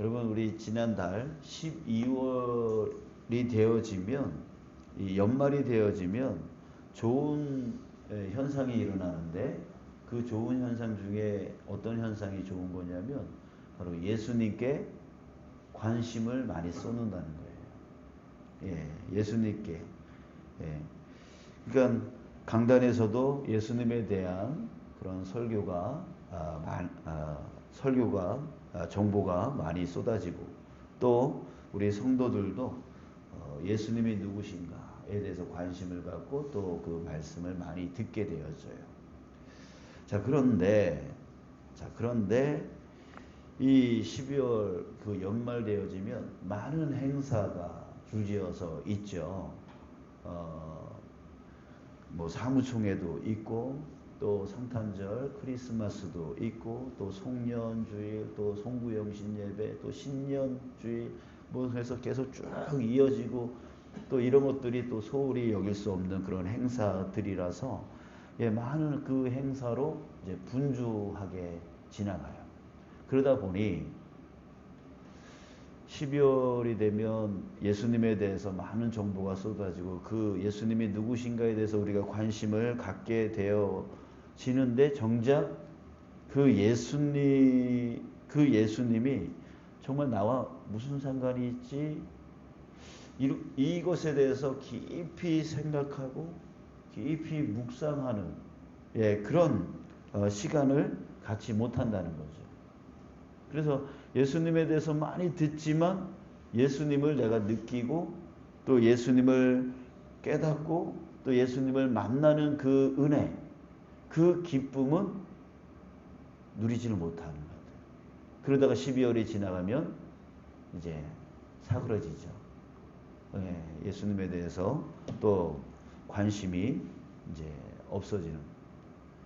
여러분 우리 지난달 12월이 되어지면 이 연말이 되어지면 좋은 현상이 일어나는데 그 좋은 현상 중에 어떤 현상이 좋은 거냐면 바로 예수님께 관심을 많이 쏟는다는 거예요. 예수님께. 그러니까 강단에서도 예수님에 대한 그런 설교가 정보가 많이 쏟아지고 또 우리 성도들도 예수님이 누구신가에 대해서 관심을 갖고 또 그 말씀을 많이 듣게 되어져요. 그런데 이 12월 그 연말 되어지면 많은 행사가 줄지어서 있죠. 뭐 사무총회도 있고 또 성탄절, 크리스마스도 있고 또 송년주일, 또 송구영신예배, 또 신년주일 뭐 해서 계속 쭉 이어지고 또 이런 것들이 또 소홀히 여길 수 없는 그런 행사들이라서 많은 그 행사로 이제 분주하게 지나가요. 그러다 보니 12월이 되면 예수님에 대해서 많은 정보가 쏟아지고 그 예수님이 누구신가에 대해서 우리가 관심을 갖게 되어지는데 정작 그 예수님이 정말 나와 무슨 상관이 있지? 이것에 대해서 깊이 생각하고 깊이 묵상하는 그런 시간을 갖지 못한다는 거죠. 그래서 예수님에 대해서 많이 듣지만 예수님을 내가 느끼고 또 예수님을 깨닫고 또 예수님을 만나는 그 은혜, 그 기쁨은 누리지를 못하는 것 같아요. 그러다가 12월이 지나가면 이제 사그러지죠. 예수님에 대해서 또 관심이 이제 없어지는.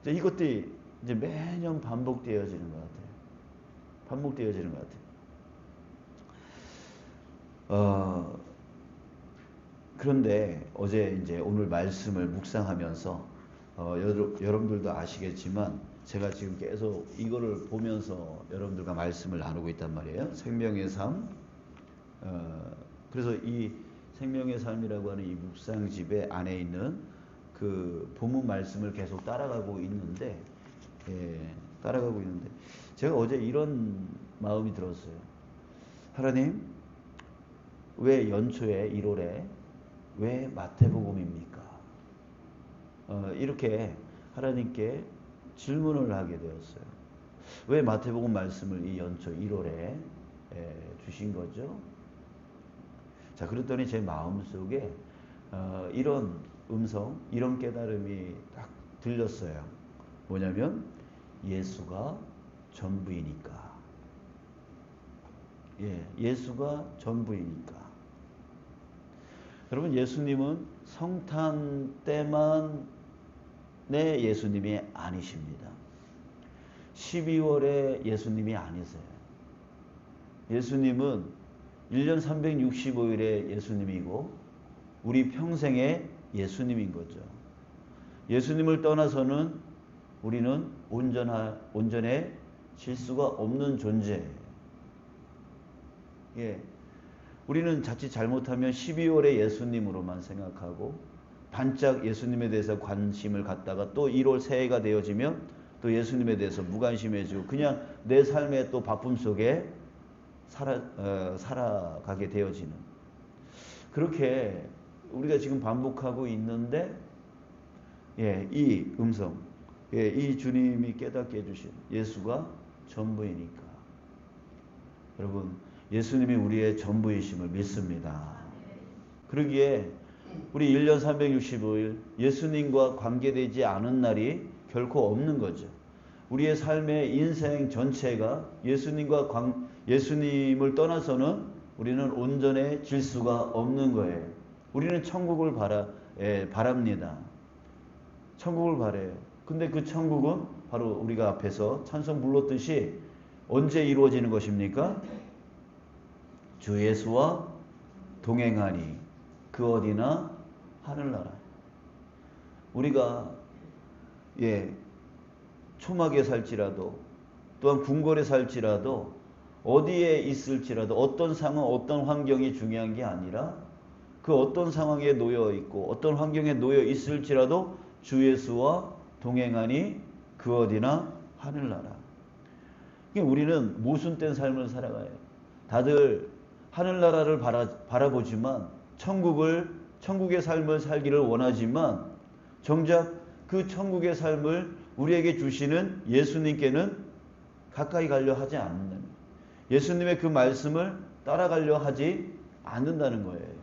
이것들이 이제 매년 반복되어지는 것 같아요. 반복되어지는 것 같아요. 그런데 어제 이제 오늘 말씀을 묵상하면서 여러분들도 아시겠지만 제가 지금 계속 이거를 보면서 여러분들과 말씀을 나누고 있단 말이에요. 생명의 삶. 그래서 이 생명의 삶이라고 하는 이 묵상집에 안에 있는 그 본문 말씀을 계속 따라가고 있는데 제가 어제 이런 마음이 들었어요. 하나님, 왜 연초에 1월에 왜 마태복음입니까? 이렇게 하나님께 질문을 하게 되었어요. 왜 마태복음 말씀을 이 연초 1월에 주신 거죠? 그랬더니 제 마음속에 이런 음성, 이런 깨달음이 딱 들렸어요. 뭐냐면 예수가 전부이니까. 예수가 전부이니까. 여러분, 예수님은 성탄 때만의 예수님이 아니십니다. 12월에 예수님이 아니세요. 예수님은 1년 365일의 예수님이고 우리 평생의 예수님인 거죠. 예수님을 떠나서는 우리는 온전해질 수가 없는 존재예요. 우리는 자칫 잘못하면 12월의 예수님으로만 생각하고 반짝 예수님에 대해서 관심을 갖다가 또 1월 새해가 되어지면 또 예수님에 대해서 무관심해지고 그냥 내 삶의 또 바쁨 속에 살아가게 되어지는, 그렇게 우리가 지금 반복하고 있는데 이 음성, 이 주님이 깨닫게 해주신 예수가 전부이니까. 여러분, 예수님이 우리의 전부이심을 믿습니다. 그러기에 우리 1년 365일 예수님과 관계되지 않은 날이 결코 없는 거죠. 우리의 삶의 인생 전체가 예수님을 떠나서는 우리는 온전해질 수가 없는 거예요. 우리는 천국을 바랍니다. 천국을 바래요. 근데 그 천국은 바로 우리가 앞에서 찬송 불렀듯이 언제 이루어지는 것입니까? 주 예수와 동행하니 그 어디나 하늘나라. 우리가 초막에 살지라도 또한 궁궐에 살지라도 어디에 있을지라도 어떤 상황, 어떤 환경이 중요한 게 아니라 그 어떤 상황에 놓여 있고 어떤 환경에 놓여 있을지라도 주 예수와 동행하니 그 어디나 하늘나라. 우리는 모순된 삶을 살아가요. 다들 하늘나라를 바라보지만 천국의 삶을 살기를 원하지만 정작 그 천국의 삶을 우리에게 주시는 예수님께는 가까이 가려 하지 않는다는 거예요. 예수님의 그 말씀을 따라가려 하지 않는다는 거예요.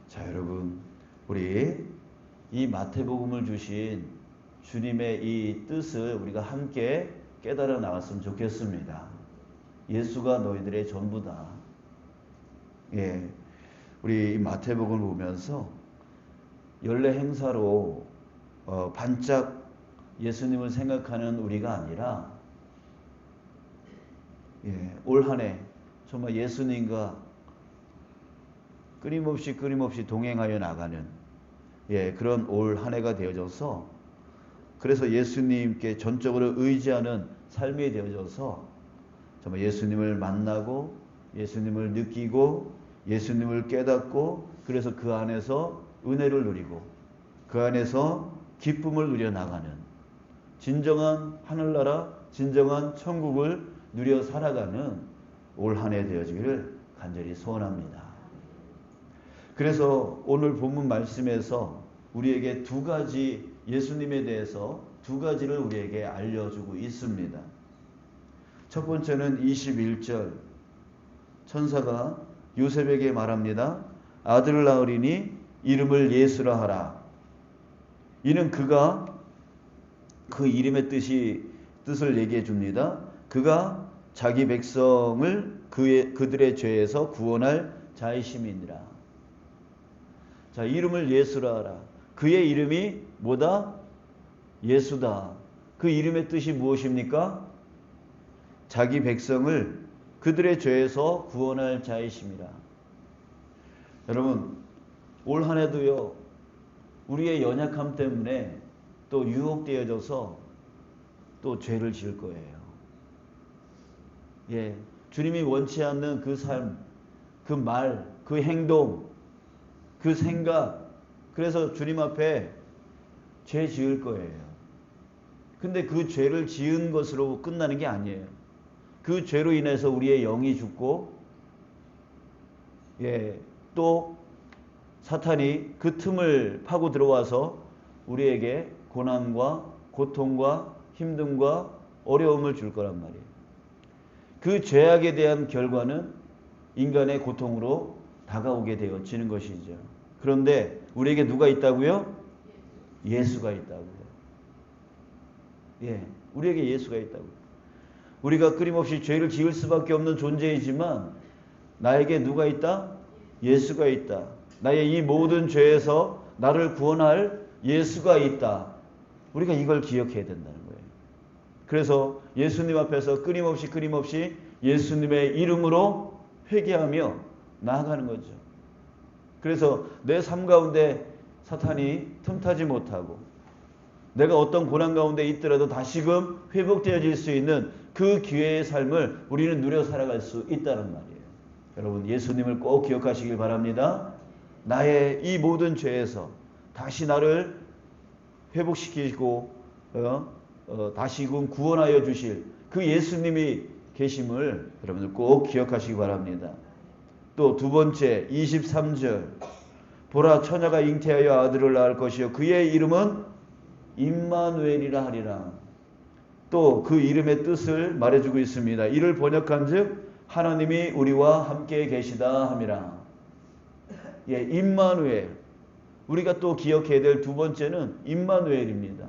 자, 여러분, 우리 이 마태복음을 주신 주님의 이 뜻을 우리가 함께 깨달아 나갔으면 좋겠습니다. 예수가 너희들의 전부다. 예, 우리 이 마태복음을 보면서 연례 행사로 반짝 예수님을 생각하는 우리가 아니라 올 한 해 정말 예수님과 끊임없이 동행하여 나가는 그런 올 한 해가 되어져서 그래서 예수님께 전적으로 의지하는 삶이 되어져서 정말 예수님을 만나고 예수님을 느끼고 예수님을 깨닫고 그래서 그 안에서 은혜를 누리고 그 안에서 기쁨을 누려 나가는 진정한 하늘나라, 진정한 천국을 누려 살아가는 올 한 해 되어지기를 간절히 소원합니다. 그래서 오늘 본문 말씀에서 우리에게 두 가지 예수님에 대해서 두 가지를 우리에게 알려주고 있습니다. 첫 번째는 21절 천사가 요셉에게 말합니다. 아들을 낳으리니 이름을 예수라 하라. 이는 그가 그 이름의 뜻을 얘기해 줍니다. 그가 자기 백성을 그들의 죄에서 구원할 자이심이니라. 자, 이름을 예수라 하라. 그의 이름이 뭐다? 예수다. 그 이름의 뜻이 무엇입니까? 자기 백성을 그들의 죄에서 구원할 자이심이라. 여러분, 올 한 해도요, 우리의 연약함 때문에 또 유혹되어져서 또 죄를 지을 거예요. 주님이 원치 않는 그 삶, 그 말, 그 행동, 그 생각, 그래서 주님 앞에 죄 지을 거예요. 근데 그 죄를 지은 것으로 끝나는 게 아니에요. 그 죄로 인해서 우리의 영이 죽고, 또 사탄이 그 틈을 파고 들어와서 우리에게 고난과 고통과 힘듦과 어려움을 줄 거란 말이에요. 그 죄악에 대한 결과는 인간의 고통으로 다가오게 되어지는 것이죠. 그런데 우리에게 누가 있다고요? 예수가 있다고요. 우리에게 예수가 있다고요. 우리가 끊임없이 죄를 지을 수밖에 없는 존재이지만 나에게 누가 있다? 예수가 있다. 나의 이 모든 죄에서 나를 구원할 예수가 있다. 우리가 이걸 기억해야 된다는 거예요. 그래서 예수님 앞에서 끊임없이 예수님의 이름으로 회개하며 나아가는 거죠. 그래서 내 삶 가운데 사탄이 틈타지 못하고 내가 어떤 고난 가운데 있더라도 다시금 회복되어질 수 있는 그 기회의 삶을 우리는 누려 살아갈 수 있다는 말이에요. 여러분, 예수님을 꼭 기억하시길 바랍니다. 나의 이 모든 죄에서 다시 나를 회복시키고 다시금 구원하여 주실 그 예수님이 계심을 여러분들 꼭 기억하시기 바랍니다. 또 두 번째 23절 보라 처녀가 잉태하여 아들을 낳을 것이요 그의 이름은 임마누엘이라 하리라. 또 그 이름의 뜻을 말해주고 있습니다. 이를 번역한즉 하나님이 우리와 함께 계시다 함이라. 임마누엘. 우리가 또 기억해야 될 두 번째는 임마누엘입니다.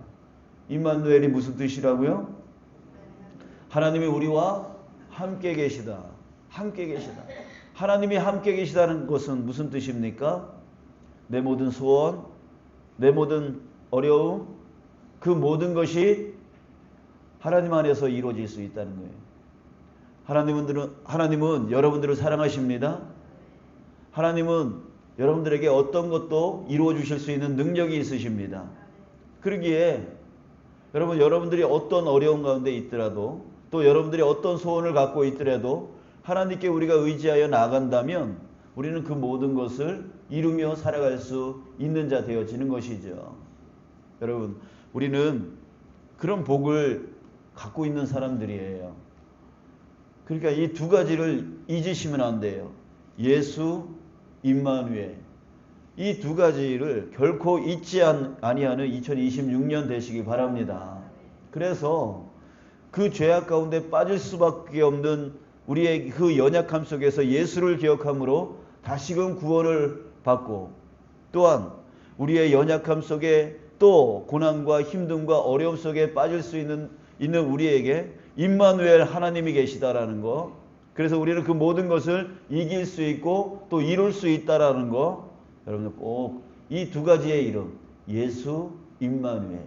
임마누엘이 무슨 뜻이라고요? 하나님이 우리와 함께 계시다. 함께 계시다. 하나님이 함께 계시다는 것은 무슨 뜻입니까? 내 모든 소원, 내 모든 어려움, 그 모든 것이 하나님 안에서 이루어질 수 있다는 거예요. 하나님은 여러분들을 사랑하십니다. 하나님은 여러분들에게 어떤 것도 이루어 주실 수 있는 능력이 있으십니다. 그러기에 여러분, 여러분들이 어떤 어려운 가운데 있더라도 또 여러분들이 어떤 소원을 갖고 있더라도 하나님께 우리가 의지하여 나간다면 우리는 그 모든 것을 이루며 살아갈 수 있는 자 되어지는 것이죠. 여러분, 우리는 그런 복을 갖고 있는 사람들이에요. 그러니까 이 두 가지를 잊으시면 안 돼요. 예수, 임마누엘. 이 두 가지를 결코 잊지 아니하는 2026년 되시기 바랍니다. 그래서 그 죄악 가운데 빠질 수밖에 없는 우리의 그 연약함 속에서 예수를 기억함으로 다시금 구원을 받고, 또한 우리의 연약함 속에 또 고난과 힘듦과 어려움 속에 빠질 수 있는 우리에게 임마누엘 하나님이 계시다라는 거, 그래서 우리는 그 모든 것을 이길 수 있고 또 이룰 수 있다라는 거, 여러분들 꼭 이 두 가지의 이름, 예수, 임마누엘,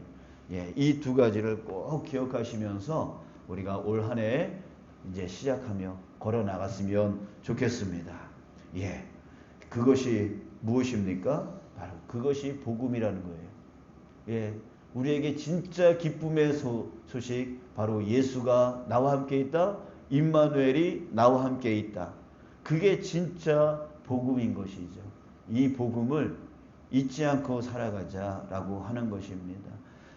이 두 가지를 꼭 기억하시면서 우리가 올 한 해 이제 시작하며 걸어 나갔으면 좋겠습니다. 그것이 무엇입니까? 바로 그것이 복음이라는 거예요. 우리에게 진짜 기쁨의 소식, 바로 예수가 나와 함께 있다, 임마누엘이 나와 함께 있다. 그게 진짜 복음인 것이죠. 이 복음을 잊지 않고 살아가자라고 하는 것입니다.